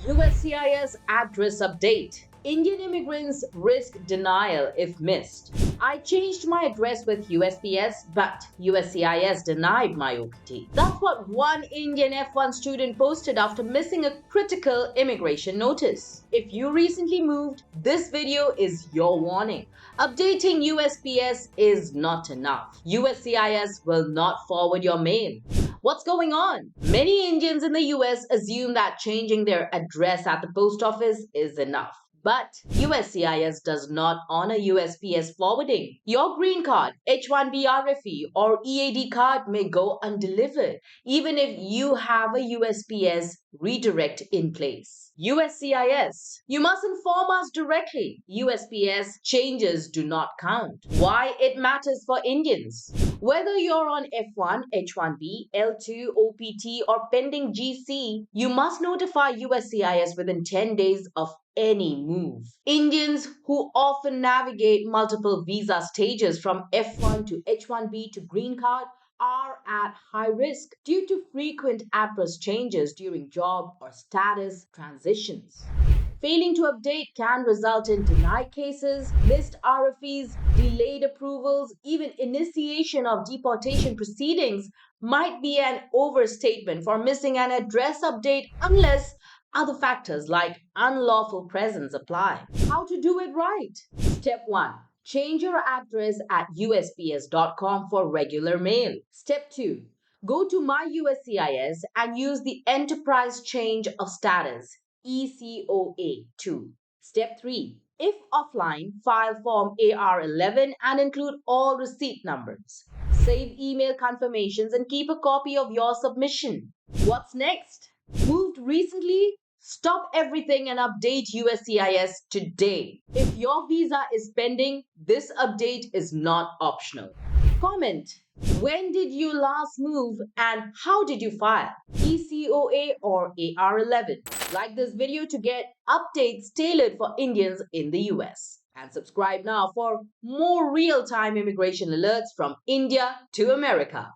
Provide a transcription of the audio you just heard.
USCIS address update. Indian immigrants risk denial if missed. I changed my address with USPS, but USCIS denied my OPT. That's what one Indian F1 student posted after missing a critical immigration notice. If you recently moved, this video is your warning. Updating USPS is not enough. USCIS will not forward your mail. What's going on? Many Indians in the US assume that changing their address at the post office is enough. But USCIS does not honor USPS forwarding. Your green card, H-1B RFE, or EAD card may go undelivered, even if you have a USPS redirect in place. USCIS, you must inform us directly. USPS changes do not count. Why it matters for Indians? Whether you're on F1, H1B, L2, OPT, or pending GC, you must notify USCIS within 10 days of any move. Indians who often navigate multiple visa stages from F1 to H1B to green card are at high risk due to frequent address changes during job or status transitions. Failing to update can result in denied cases, missed RFEs, delayed approvals, even initiation of deportation proceedings might be an overstatement for missing an address update unless other factors like unlawful presence apply. How to do it right? Step 1. Change your address at USPS.com for regular mail. Step 2. Go to My USCIS and use the Enterprise Change of Status E-COA tool. Step 3. If offline, file Form AR11 and include all receipt numbers. Save email confirmations and keep a copy of your submission. What's next? Moved recently? Stop everything and update USCIS today. If your visa is pending, this update is not optional. Comment. When did you last move and how did you file? E-COA or AR11? Like this video to get updates tailored for Indians in the US. And subscribe now for more real-time immigration alerts from India to America.